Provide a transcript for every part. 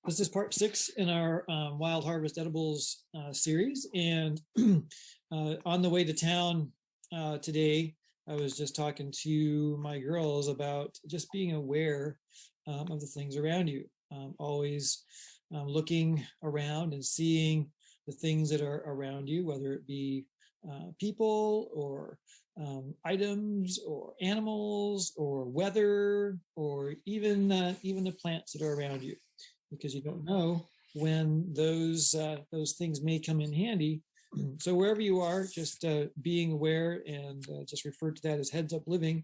This is part 6 in our Wild Harvest Edibles series. And on the way to town today, I was just talking to my girls about just being aware of the things around you. Always looking around and seeing the things that are around you, whether it be people or items or animals or weather or even the plants that are around you, because you don't know when those things may come in handy. So wherever you are, just being aware, and just refer to that as heads up living,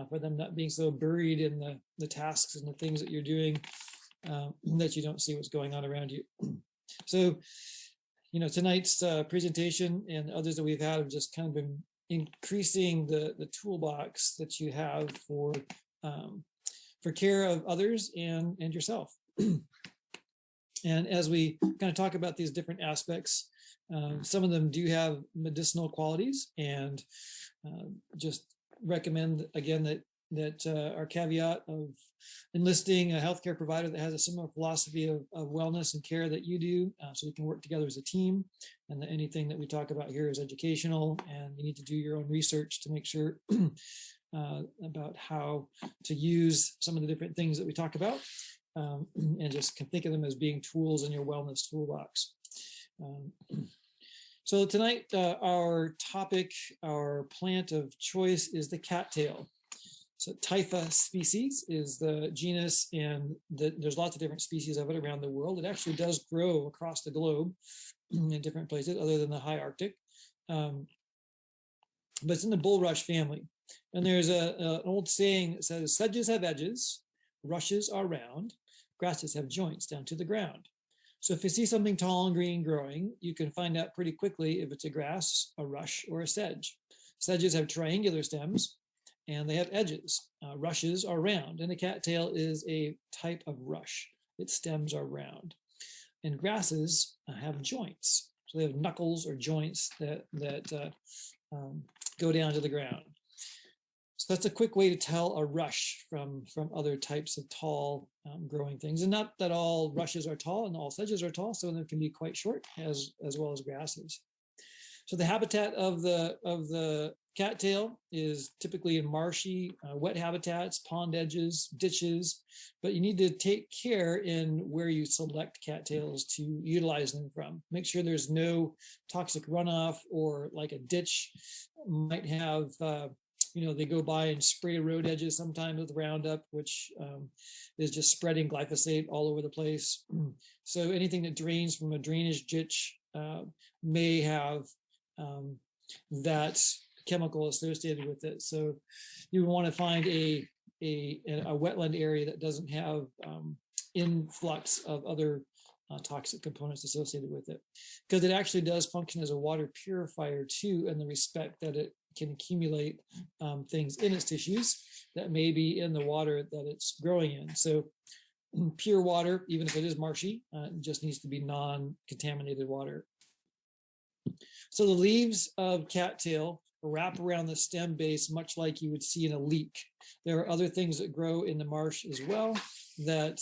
for them not being so buried in the tasks and the things that you're doing that you don't see what's going on around you. So, you know, tonight's presentation and others that we've had have just kind of been increasing the toolbox that you have for care of others and yourself. And as we kind of talk about these different aspects, some of them do have medicinal qualities, and just recommend again that our caveat of enlisting a healthcare provider that has a similar philosophy of wellness and care that you do, so you can work together as a team, and that anything that we talk about here is educational, and you need to do your own research to make sure about how to use some of the different things that we talk about, and just can think of them as being tools in your wellness toolbox. So tonight, our topic, our plant of choice, is the cattail. So Typha species is the genus, and there's lots of different species of it around the world. It actually does grow across the globe in different places other than the high Arctic. But it's in the bulrush family. And there's an old saying that says, sedges have edges, rushes are round, grasses have joints down to the ground. So if you see something tall and green growing, you can find out pretty quickly if it's a grass, a rush, or a sedge. Sedges have triangular stems, and they have edges. Rushes are round, and a cattail is a type of rush. Its stems are round. And grasses have joints. So they have knuckles or joints that go down to the ground. So that's a quick way to tell a rush from other types of tall growing things. And not that all rushes are tall and all sedges are tall, some of them can be quite short, as well as grasses. So the habitat of the cattail is typically in marshy, wet habitats, pond edges, ditches, but you need to take care in where you select cattails to utilize them from. Make sure there's no toxic runoff, or like a ditch might have, you know, they go by and spray road edges sometimes with Roundup, which is just spreading glyphosate all over the place. So anything that drains from a drainage ditch may have that chemical associated with it. So you want to find a wetland area that doesn't have influx of other toxic components associated with it, because it actually does function as a water purifier too, in the respect that it can accumulate things in its tissues that may be in the water that it's growing in. So pure water, even if it is marshy, just needs to be non-contaminated water. So the leaves of cattail wrap around the stem base, much like you would see in a leek. There are other things that grow in the marsh as well that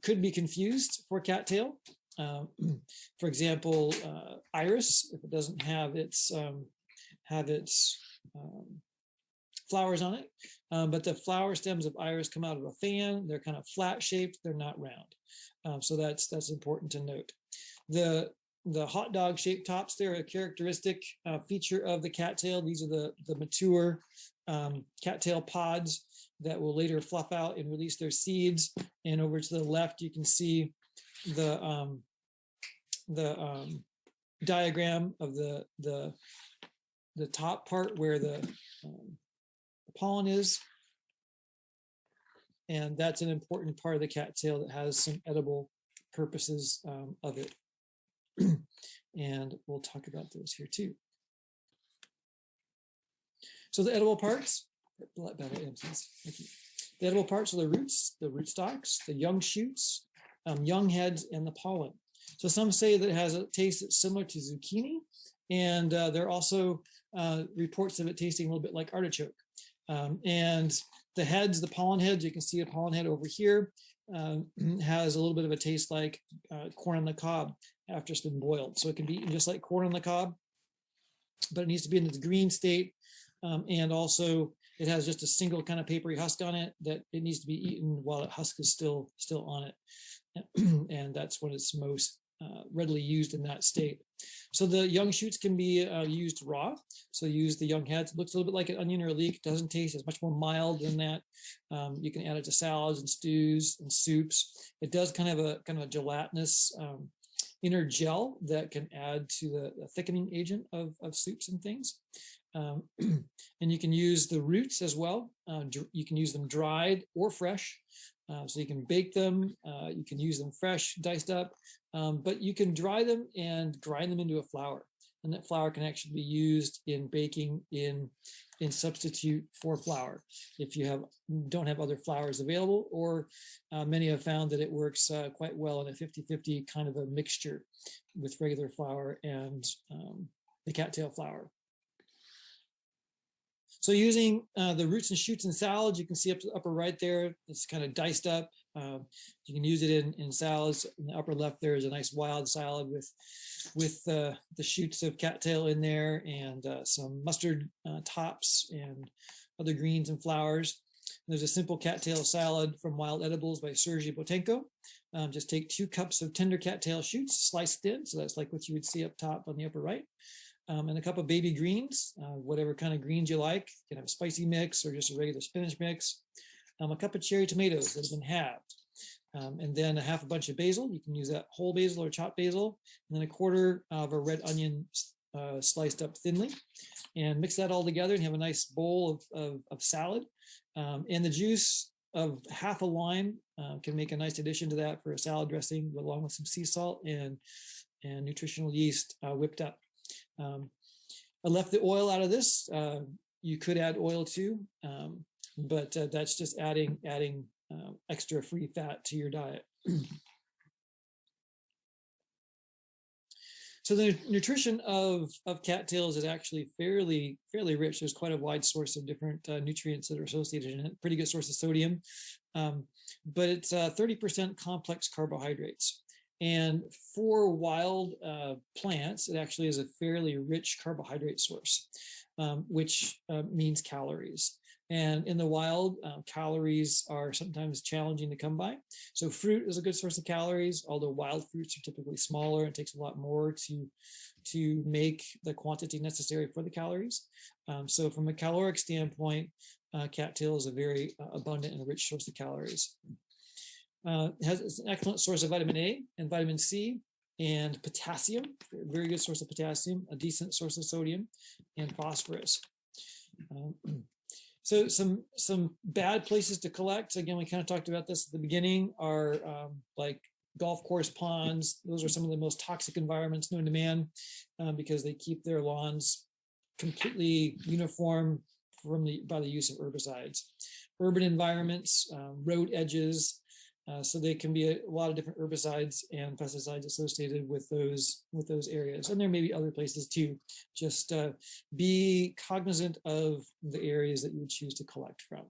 could be confused for cattail. For example, iris, if it doesn't have its flowers on it, but the flower stems of iris come out of a fan. They're kind of flat shaped, they're not round. So that's important to note. The hot dog shaped tops, they're a characteristic feature of the cattail. These are the mature cattail pods that will later fluff out and release their seeds. And over to the left, you can see the diagram of the top part where the pollen is. And that's an important part of the cattail that has some edible purposes of it. And we'll talk about those here too. So the edible parts, the edible parts are the roots, the rootstocks, the young shoots, young heads, and the pollen. So some say that it has a taste that's similar to zucchini, and there are also reports of it tasting a little bit like artichoke. And the heads, the pollen heads, you can see a pollen head over here. has a little bit of a taste like corn on the cob after it's been boiled. So it can be eaten just like corn on the cob, but it needs to be in its green state. And also it has just a single kind of papery husk on it that it needs to be eaten while the husk is still on it. And that's when it's most readily used in that state. So the young shoots can be used raw. So use the young heads. It looks a little bit like an onion or a leek. Doesn't taste. It's much more mild than that. You can add it to salads and stews and soups. It does kind of a gelatinous inner gel that can add to the thickening agent of soups and things. And you can use the roots as well. You can use them dried or fresh. So you can bake them, you can use them fresh, diced up, but you can dry them and grind them into a flour. And that flour can actually be used in baking in substitute for flour if you don't have other flours available, or many have found that it works quite well in a 50-50 kind of a mixture with regular flour and the cattail flour. So using the roots and shoots in salads, you can see up to the upper right there, it's kind of diced up. You can use it in salads. In the upper left, there is a nice wild salad with the shoots of cattail in there, and some mustard tops and other greens and flowers. There's a simple cattail salad from Wild Edibles by Sergei Botenko. Just take 2 cups of tender cattail shoots, sliced thin, so that's like what you would see up top on the upper right. And a cup of baby greens, whatever kind of greens you like. You can have a spicy mix or just a regular spinach mix. A cup of cherry tomatoes that have been halved. And then a half a bunch of basil. You can use that whole basil or chopped basil. And then a quarter of a red onion sliced up thinly. And mix that all together and have a nice bowl of salad. And the juice of half a lime can make a nice addition to that for a salad dressing, along with some sea salt and nutritional yeast whipped up. I left the oil out of this. You could add oil too, but that's just adding extra free fat to your diet. So the nutrition of cattails is actually fairly rich. There's quite a wide source of different nutrients that are associated in it. Pretty good source of sodium, but it's 30% complex carbohydrates. And for wild plants, it actually is a fairly rich carbohydrate source, which means calories. And in the wild, calories are sometimes challenging to come by. So fruit is a good source of calories, although wild fruits are typically smaller. It takes a lot more to make the quantity necessary for the calories. So from a caloric standpoint, cattail is a very abundant and rich source of calories. It's an excellent source of vitamin A and vitamin C and potassium, very good source of potassium, a decent source of sodium and phosphorus. So some bad places to collect, again, we kind of talked about this at the beginning, are like golf course ponds. Those are some of the most toxic environments known to man because they keep their lawns completely uniform by the use of herbicides. Urban environments, road edges, so they can be a lot of different herbicides and pesticides associated with those areas. And there may be other places too. Just be cognizant of the areas that you would choose to collect from.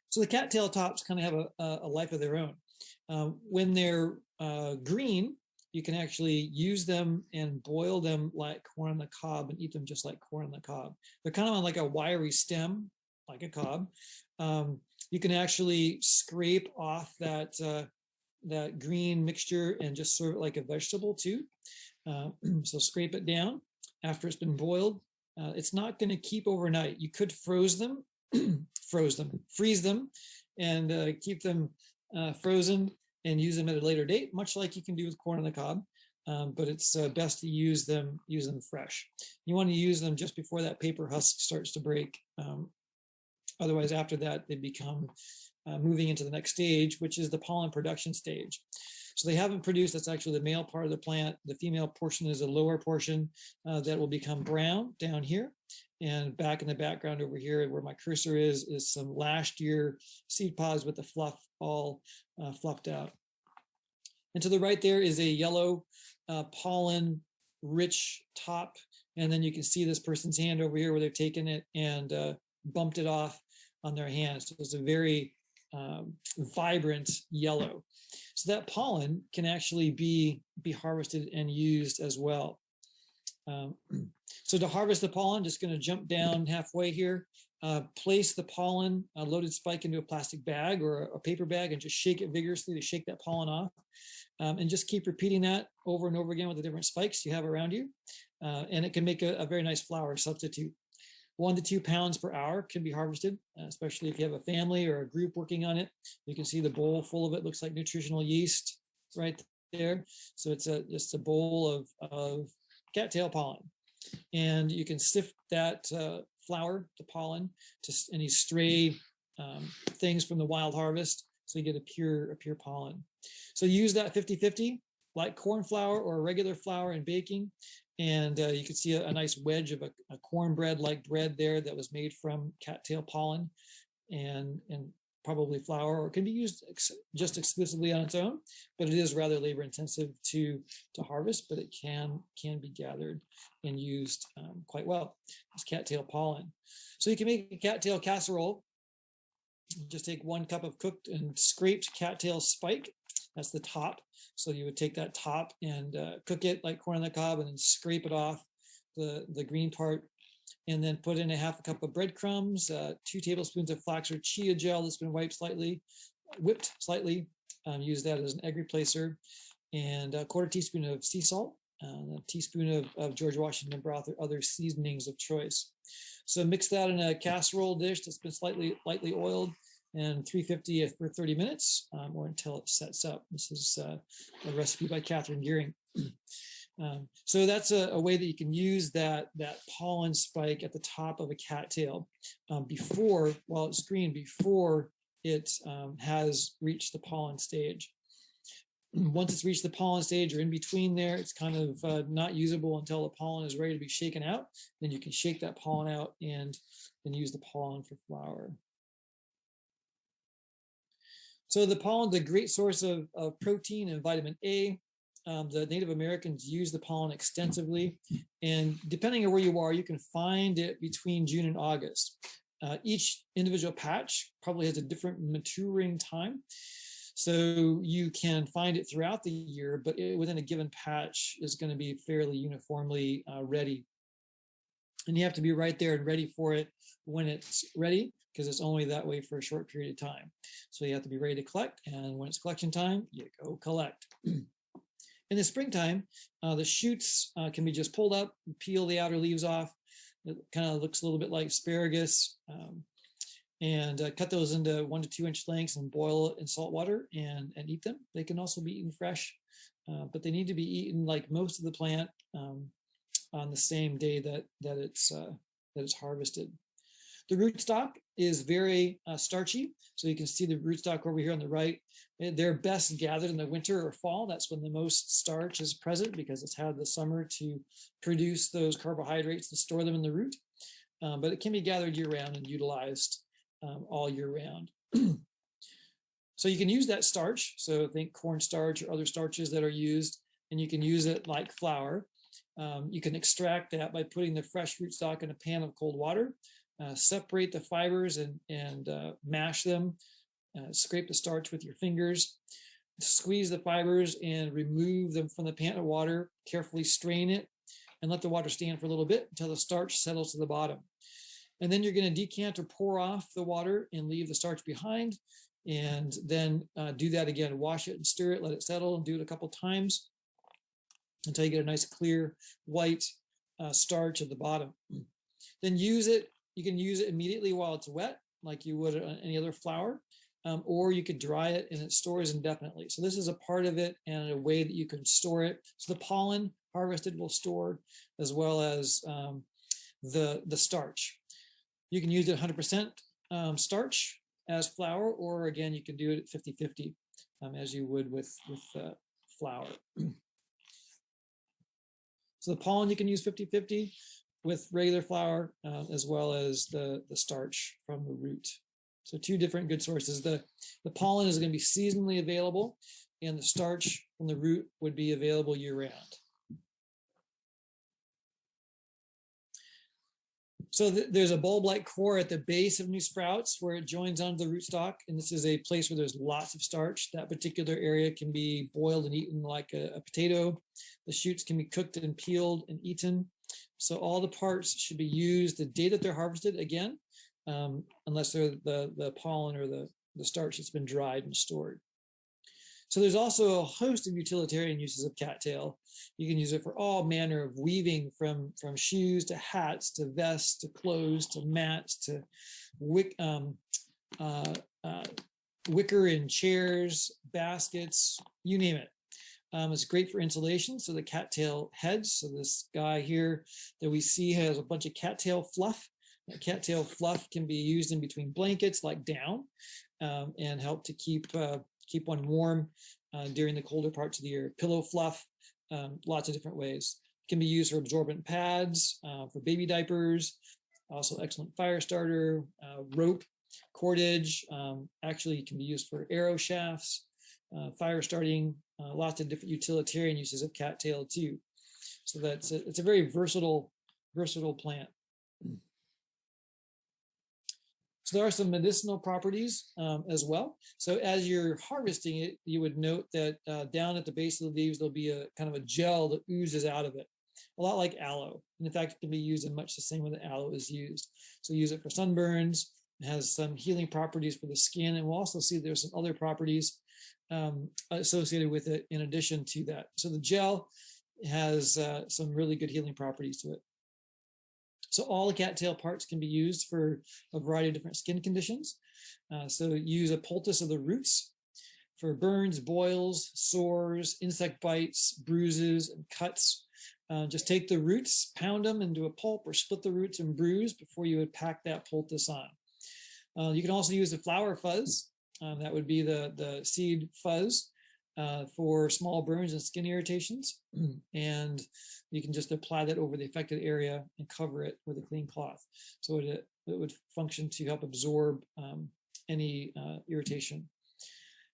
So the cattail tops kind of have a life of their own. When they're green, you can actually use them and boil them like corn on the cob and eat them just like corn on the cob. They're kind of on like a wiry stem, like a cob. You can actually scrape off that green mixture and just serve it like a vegetable too. So scrape it down after it's been boiled. It's not going to keep overnight. You could freeze them, and keep them frozen and use them at a later date, much like you can do with corn on the cob. But it's best to use them fresh. You want to use them just before that paper husk starts to break. Otherwise, after that, they become moving into the next stage, which is the pollen production stage. So they haven't produced, that's actually the male part of the plant. The female portion is a lower portion that will become brown down here. And back in the background over here where my cursor is some last year seed pods with the fluff all fluffed out. And to the right there is a yellow pollen rich top. And then you can see this person's hand over here where they've taken it and bumped it off on their hands. So it's a very vibrant yellow. So that pollen can actually be harvested and used as well. So to harvest the pollen, just going to jump down halfway here. Place the pollen loaded spike into a plastic bag or a paper bag and just shake it vigorously to shake that pollen off. And just keep repeating that over and over again with the different spikes you have around you. And it can make a very nice flower substitute. 1 to 2 pounds per hour can be harvested, especially if you have a family or a group working on it. You can see the bowl full of it looks like nutritional yeast right there. So it's just a bowl of cattail pollen. And you can sift that flour, the pollen, to any stray things from the wild harvest, so you get a pure pollen. So use that 50-50, like corn flour or regular flour in baking. And you can see a nice wedge of a cornbread-like bread there that was made from cattail pollen and probably flour, or it can be used just exclusively on its own, but it is rather labor intensive to harvest, but it can be gathered and used quite well as cattail pollen. So you can make a cattail casserole. Just take 1 cup of cooked and scraped cattail spike. That's the top. So you would take that top and cook it like corn on the cob and then scrape it off the green part, and then put in a 1/2 cup of breadcrumbs, 2 tablespoons of flax or chia gel that's been whipped slightly. Use that as an egg replacer, and a 1/4 teaspoon of sea salt, a teaspoon of George Washington broth or other seasonings of choice. So mix that in a casserole dish that's been lightly oiled, and 350 for 30 minutes or until it sets up. This is a recipe by Catherine Gearing. So that's a way that you can use that pollen spike at the top of a cattail while it's green, before it has reached the pollen stage. Once it's reached the pollen stage or in between there, it's kind of not usable until the pollen is ready to be shaken out. Then you can shake that pollen out and use the pollen for flour. So the pollen is a great source of protein and vitamin A. The Native Americans use the pollen extensively, and depending on where you are, you can find it between June and August. Each individual patch probably has a different maturing time, so you can find it throughout the year, but within a given patch is going to be fairly uniformly ready. And you have to be right there and ready for it when it's ready, because it's only that way for a short period of time. So you have to be ready to collect, and when it's collection time, you go collect. In the springtime, the shoots can be just pulled up, peel the outer leaves off. It kind of looks a little bit like asparagus, and cut those into 1 to 2 inch lengths and boil it in salt water and eat them. They can also be eaten fresh, but they need to be eaten, like most of the plant, on the same day that it's harvested. The rootstock is very starchy, so you can see the rootstock over here on the right. They're best gathered in the winter or fall. That's when the most starch is present, because it's had the summer to produce those carbohydrates and store them in the root. But it can be gathered year-round and utilized all year round. So you can use that starch. So think cornstarch or other starches that are used, and you can use it like flour. You can extract that by putting the fresh rootstock in a pan of cold water. Separate the fibers and mash them. Scrape the starch with your fingers. Squeeze the fibers and remove them from the pan of water. Carefully strain it and let the water stand for a little bit until the starch settles to the bottom. And then you're going to decant or pour off the water and leave the starch behind. And then do that again. Wash it and stir it, let it settle, and do it a couple times until you get a nice clear white starch at the bottom. Then use it. You can use it immediately while it's wet, like you would on any other flour, or you could dry it and it stores indefinitely. So this is a part of it and a way that you can store it. So the pollen harvested will store, as well as the starch. You can use it 100% starch as flour, or again, you can do it at 50-50 as you would with flour. So the pollen you can use 50-50 with regular flour, as well as the starch from the root. So 2 different good sources. The pollen is going to be seasonally available, and the starch from the root would be available year-round. So there's a bulb-like core at the base of new sprouts where it joins onto the rootstock, and this is a place where there's lots of starch. That particular area can be boiled and eaten like a potato. The shoots can be cooked and peeled and eaten. So all the parts should be used the day that they're harvested, again, unless they're the pollen or the starch that's been dried and stored. So there's also a host of utilitarian uses of cattail. You can use it for all manner of weaving, from shoes to hats to vests to clothes to mats to wicker in chairs, baskets, you name it. It's great for insulation. So the cattail heads, so this guy here that we see has a bunch of cattail fluff. That cattail fluff can be used in between blankets like down, and help to keep one warm during the colder parts of the year. Pillow fluff, lots of different ways. It can be used for absorbent pads, for baby diapers, also excellent fire starter, rope, cordage. Actually can be used for arrow shafts, fire starting, lots of different utilitarian uses of cattail too. So it's a very versatile plant. So there are some medicinal properties as well. So as you're harvesting it, you would note that down at the base of the leaves, there'll be a kind of a gel that oozes out of it, a lot like aloe. And in fact, it can be used in much the same way that aloe is used. So use it for sunburns. It has some healing properties for the skin. And we'll also see there's some other properties associated with it in addition to that. So the gel has some really good healing properties to it. So all the cattail parts can be used for a variety of different skin conditions. So use a poultice of the roots for burns, boils, sores, insect bites, bruises, and cuts. Just take the roots, pound them into a pulp, or split the roots and bruise before you would pack that poultice on. You can also use the flower fuzz. That would be the seed fuzz. For small burns and skin irritations, and you can just apply that over the affected area and cover it with a clean cloth. So it would function to help absorb any irritation.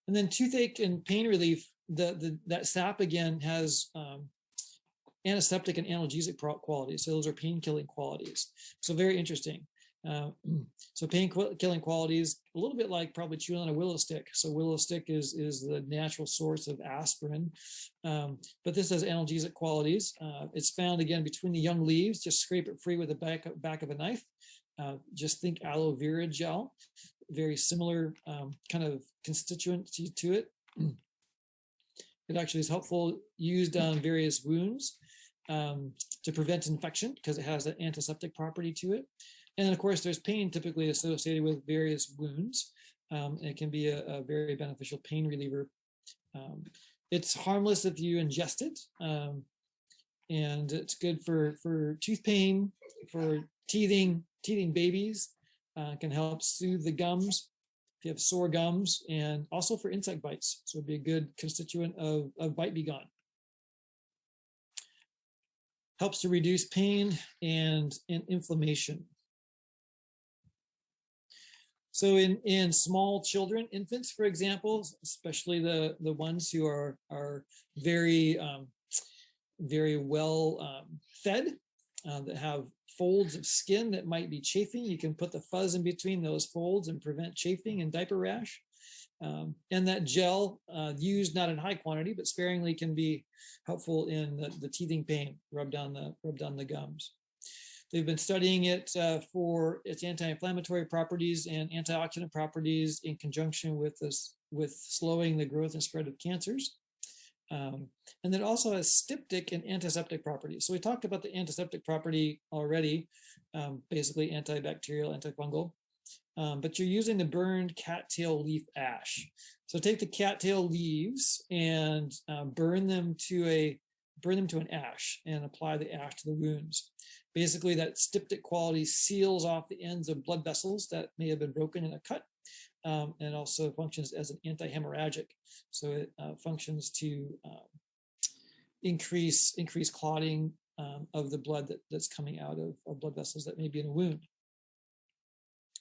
And then toothache and pain relief, that sap again has antiseptic and analgesic qualities. So those are pain killing qualities. So very interesting. So pain killing qualities, a little bit like probably chewing on a willow stick. So willow stick is the natural source of aspirin, but this has analgesic qualities. It's found again between the young leaves. Just scrape it free with the back of a knife. Just think aloe vera gel, very similar kind of constituency to it. It actually is helpful, used on various wounds to prevent infection because it has an antiseptic property to it. And of course, there's pain typically associated with various wounds. It can be a very beneficial pain reliever. It's harmless if you ingest it, and it's good for tooth pain, for teething babies. Can help soothe the gums if you have sore gums, and also for insect bites. So it'd be a good constituent of Bite Be Gone. Helps to reduce pain and inflammation. So in small children, infants, for example, especially the ones who are very very well fed, that have folds of skin that might be chafing, you can put the fuzz in between those folds and prevent chafing and diaper rash. And that gel, used not in high quantity but sparingly, can be helpful in the teething pain rubbed on the gums. They've been studying it for its anti-inflammatory properties and antioxidant properties in conjunction with slowing the growth and spread of cancers. And it also has styptic and antiseptic properties. So we talked about the antiseptic property already, basically antibacterial, antifungal. But you're using the burned cattail leaf ash. So take the cattail leaves and burn them to an ash and apply the ash to the wounds. Basically, that styptic quality seals off the ends of blood vessels that may have been broken in a cut, and also functions as an anti-hemorrhagic. So it functions to increase clotting of the blood that's coming out of blood vessels that may be in a wound.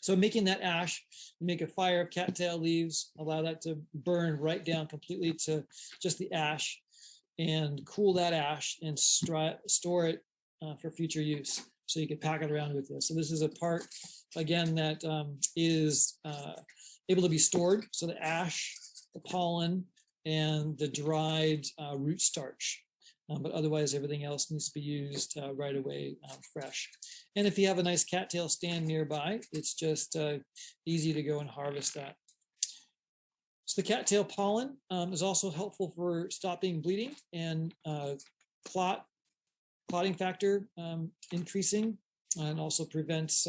So making that ash, make a fire of cattail leaves, allow that to burn right down completely to just the ash, and cool that ash and store it for future use. so you can pack it around with you. So this is a part, again, that is able to be stored. So the ash, the pollen, and the dried root starch. But otherwise, everything else needs to be used right away, fresh. And if you have a nice cattail stand nearby, it's just easy to go and harvest that. So the cattail pollen is also helpful for stopping bleeding and clotting factor increasing, and also prevents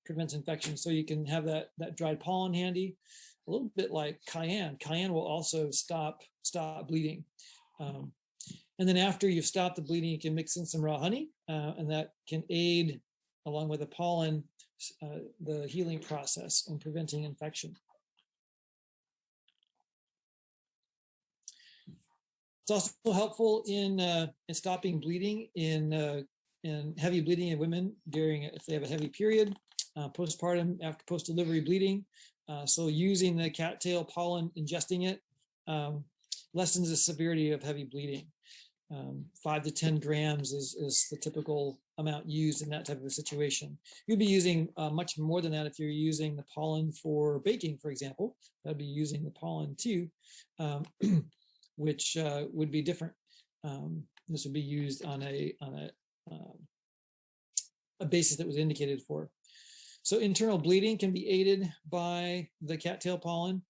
infection. So you can have that dried pollen handy, a little bit like cayenne. Cayenne will also stop bleeding. And then after you've stopped the bleeding, you can mix in some raw honey, and that can aid, along with the pollen, the healing process and preventing infection. It's also helpful in stopping bleeding in heavy bleeding in women during, if they have a heavy period, postpartum, after post-delivery bleeding. So using the cattail pollen, ingesting it, lessens the severity of heavy bleeding. 5 to 10 grams is the typical amount used in that type of a situation. You'd be using much more than that if you're using the pollen for baking, for example. That'd be using the pollen too, which would be different. This would be used on a basis that was indicated for. So internal bleeding can be aided by the cattail pollen.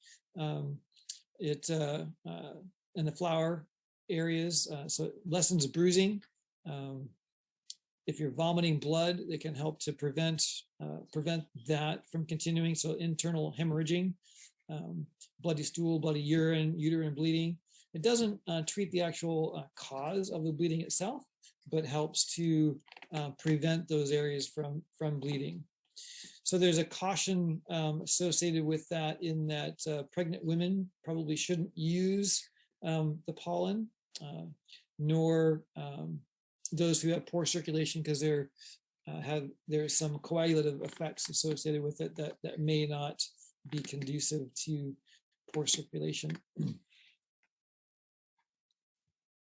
It in the flower areas, so it lessens bruising. If you're vomiting blood, it can help to prevent that from continuing. So internal hemorrhaging, bloody stool, bloody urine, uterine bleeding. It doesn't treat the actual cause of the bleeding itself, but helps to prevent those areas from bleeding. So there's a caution associated with that, in that pregnant women probably shouldn't use the pollen, nor those who have poor circulation, because there's some coagulative effects associated with it that may not be conducive to poor circulation.